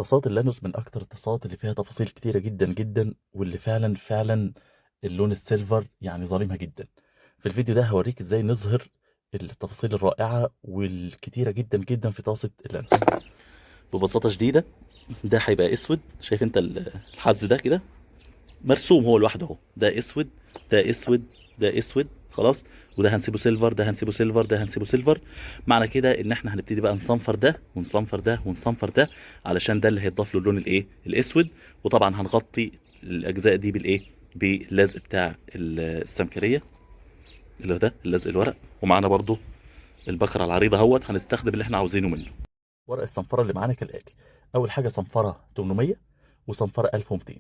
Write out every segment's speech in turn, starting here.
تصاط اللانوس من اكتر التصاط اللي فيها تفاصيل كتيره جدا جدا، واللي فعلا اللون السيلفر يعني ظالمها جدا. في الفيديو ده هوريك ازاي نظهر التفاصيل الرائعه والكتيره جدا جدا في طاسه اللانوس ببساطه شديده. ده هيبقى اسود، شايف انت الحز ده كده مرسوم هو لوحده اهو، ده اسود، ده اسود، ده اسود، خلاص. وده هنسيبه سيلفر، ده هنسيبه سيلفر، ده هنسيبه سيلفر. معنى كده ان احنا هنبتدي بقى نصنفر ده ونصنفر ده ونصنفر ده، علشان ده اللي هيتضاف له اللون الايه الاسود. وطبعا هنغطي الاجزاء دي بالايه باللزق بتاع السمكريه، اللي هو ده اللزق الورق. ومعانا برضو البكره العريضه اهوت، هنستخدم اللي احنا عاوزينه منه. ورق الصنفره اللي معانا كالاتي: اول حاجه صنفره 800 وصنفره 1200.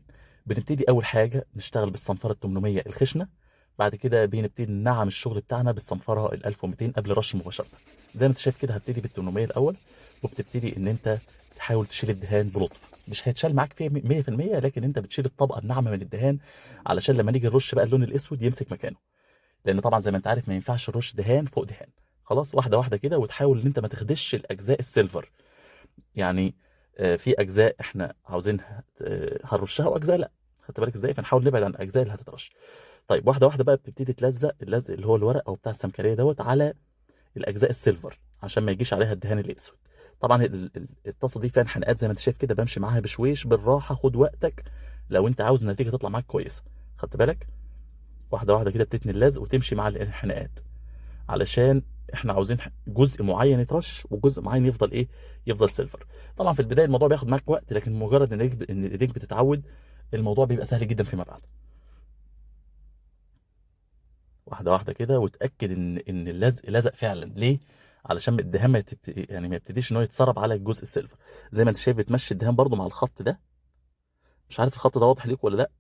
بنبتدي اول حاجه نشتغل بالصنفره ال 800 الخشنه، بعد كده بنبتدي ننعم الشغل بتاعنا بالصنفره ال 1200 قبل الرش مباشره. زي ما انت شايف كده هبتدي بال 800 الاول، وبتبتدي ان انت تحاول تشيل الدهان بلطف. مش هيتشال معاك فيه 100%، لكن انت بتشيل الطبقه الناعمه من الدهان علشان لما نيجي نرش بقى اللون الاسود يمسك مكانه. لان طبعا زي ما انت عارف ما ينفعش نرش دهان فوق دهان. خلاص، واحده واحده كده، وتحاول ان انت ما تخدش الاجزاء السيلفر. يعني في اجزاء احنا عاوزينها هنرشها واجزاء لا. خدت بالك ازاي؟ فنحاول نبعد عن الاجزاء اللي هتترش. طيب واحده واحده بقى بتبتدي تلزق اللزق اللي هو الورق او بتاع السمكريه دوت على الاجزاء السيلفر عشان ما يجيش عليها الدهان الاسود. طبعا الطاسه دي فيها حنقات زي ما انت شايف كده، بمشي معاها بشويش بالراحه، خد وقتك لو انت عاوز النتيجه تطلع معاك كويسه. خدت بالك؟ واحده واحده كده بتتني اللزق وتمشي مع الحنقات، علشان احنا عاوزين جزء معين يترش وجزء معين يفضل ايه، يفضل سيلفر. طبعا في البدايه الموضوع بياخد معاك وقت، لكن مجرد ان ايديك بتتعود الموضوع بيبقى سهل جدا فيما بعد. واحده واحده كده، وتاكد ان اللزق لزق فعلا. ليه؟ علشان الدهان يعني ما يبتديش ان هو يتسرب على الجزء السيلفر. زي ما انت شايف بتمشي الدهان برضو مع الخط ده. مش عارف الخط ده واضح ليك ولا لا،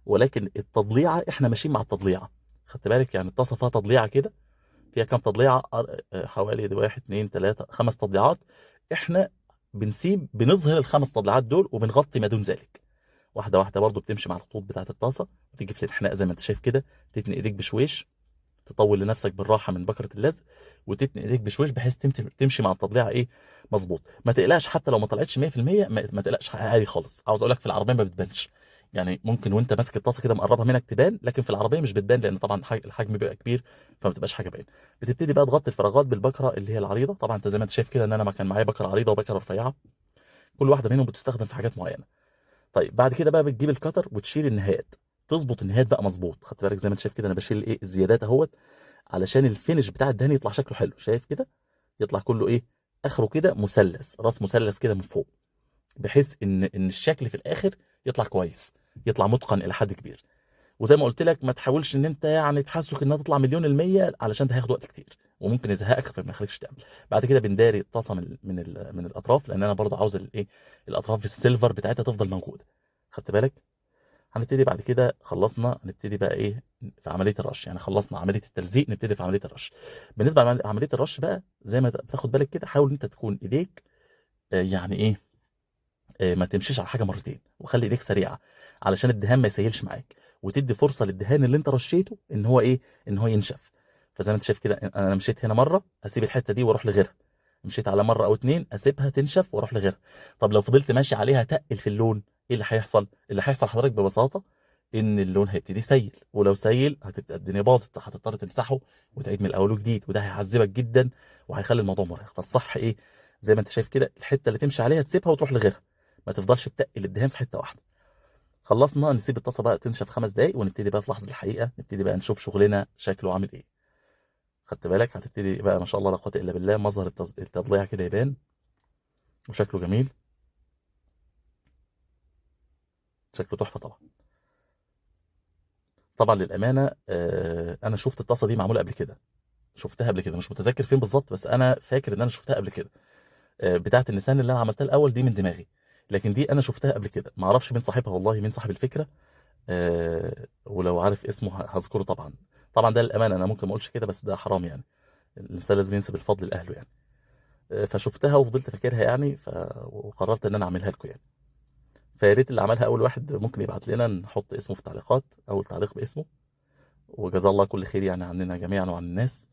ولكن التضليعه احنا ماشيين مع التضليعه. خدت بالك؟ يعني الطاسه فيها تضليعه كده، فيها كام تضليعه؟ حوالي دي واحد اتنين تلاته خمس تضليعات. احنا بنظهر الخمس تضليعات دول وبنغطي ما دون ذلك. واحده واحده برضو بتمشي مع الخطوط بتاعه الطاسه، وتيجي في الانحناء زي ما انت شايف كده، تتني ايديك بشويش، تطول لنفسك بالراحه من بكره اللزق، وتتني ايديك بشويش بحيث تمشي مع التضليعه ايه، مظبوط. ما تقلقش حتى لو ما طلعتش 100%، ما تقلقش، عادي خالص. عاوز اقول لك في العربيه ما بتبانش. يعني ممكن وانت ماسك الطاسه كده مقربها منك تبان، لكن في العربيه مش بتبان، لان طبعا الحجم بيبقى كبير، فما بتبقاش حاجه باينه. بتبتدي بقى تغطي الفراغات بالبكره اللي هي العريضه. طبعا انت زي ما انت شايف كده ان انا ما كان معايا بكره عريضه وبكره رفيعه، كل واحده منهم بتستخدم في حاجات معينه. طيب بعد كده بقى بتجيب الكتر وتشيل النهايات، تظبط النهايات بقى مظبوط. خدت بالك؟ زي ما انت شايف كده انا بشيل ايه الزيادات اهوت، علشان الفينش بتاع الدهان يطلع شكله حلو. شايف كده؟ يطلع كله ايه، اخره كده مثلث، راس مثلث كده من فوق، بحيث ان الشكل في الاخر يطلع كويس، يطلع متقن الى حد كبير. وزي ما قلت لك ما تحاولش ان انت يعني تحسك انها تطلع مليون المية، علشان ده هياخد وقت كتير وممكن يزهقك فما يخليكش تعمل. بعد كده بنداري الطاسه من الاطراف، لان انا برضو عاوز الايه، الاطراف السيلفر بتاعتها تفضل موجوده. خدت بالك؟ هنبتدي بعد كده، خلصنا هنبتدي بقى ايه في عمليه الرش. يعني خلصنا عمليه التلزيق، نبتدي في عمليه الرش. بالنسبه لعمليه الرش بقى، زي ما بتاخد بالك كده، حاول انت تكون ايديك يعني ايه، ما تمشيش على حاجه مرتين، وخلي ايديك سريعه علشان الدهان ما يسيلش معاك، وتدي فرصه للدهان اللي انت رشيته ان هو ايه، ان هو ينشف. فزي ما انت شايف كده انا مشيت هنا مره اسيب الحته دي واروح لغيرها، مشيت على مره او اتنين اسيبها تنشف واروح لغيرها. طب لو فضلت ماشي عليها تقل في اللون، ايه اللي هيحصل؟ اللي هيحصل حضرتك ببساطه ان اللون هيبتدي يسيل، ولو سيل هتبقى الدنيا باظت، هتضطر تمسحه وتعيد من الاول وجديد، وده هيعذبك جدا وهيخلي الموضوع مرهق. فالصح ايه؟ زي ما انت شايف كده الحته اللي تمشي عليها تسيبها وتروح لغيرها، ما تفضلش تتقل الدهان في حته واحده. خلصنا، نسيب الطاسه بقى تنشف 5 دقايق، ونبتدي بقى في لحظه الحقيقه نبتدي بقى نشوف شغلنا شكله عامل ايه. خدت بالك؟ هتبتدي بقى ما شاء الله لا قوه الا بالله، مظهر التضليع كده يبان وشكله جميل، شكله تحفه طبعا. طبعا للامانه انا شفت الطاسه دي معموله قبل كده، شفتها قبل كده، مش متذكر فين بالظبط، بس انا فاكر ان انا شفتها قبل كده. بتاعه النسان اللي انا عملتها الاول دي من دماغي، لكن دي انا شفتها قبل كده، ما اعرفش مين صاحبها والله، مين صاحب الفكره. ولو عارف اسمه هذكره طبعا. طبعا ده للامانه انا ممكن ما اقولش كده، بس ده حرام يعني، الانسان لازم ينسب الفضل لاهله يعني. فشفتها وفضلت فاكرها يعني، وقررت ان انا اعملها لكم يعني. فيا ريت اللي عملها اول واحد ممكن يبعت لنا، نحط اسمه في التعليقات، اول تعليق باسمه، وجزاه الله كل خير يعني عننا جميعا وعن الناس.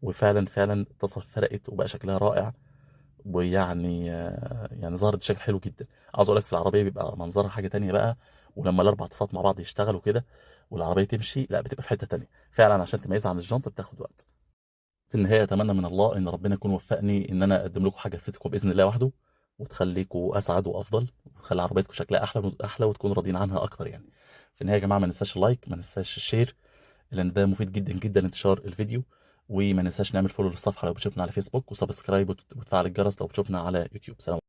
وفعلا التصف فرقت وبقى شكلها رائع، ويعني يعني ظهرت بشكل حلو جدا. عاوز اقول لك في العربيه بيبقى منظرها حاجه تانية بقى، ولما الاربع اتصالات مع بعض يشتغلوا كده والعربيه تمشي، لا بتبقى في حته تانية فعلا. عشان تميزها عن الجنط بتاخد وقت. في النهايه اتمنى من الله ان ربنا يكون وفقني ان انا اقدم لكم حاجه تفيدكم باذن الله وحده، وتخليكم اسعد وافضل، وتخلي عربيتكم شكلها احلى احلى، وتكونوا راضيين عنها اكتر يعني. في النهايه يا جماعه ما ننساش اللايك، ما ننساش الشير، لان ده مفيد جدا جدا انتشار الفيديو. وما ننساش نعمل فولو للصفحه لو بتشوفنا على فيسبوك، وسبسكرايب وتفعل الجرس لو بتشوفنا على يوتيوب. سلام.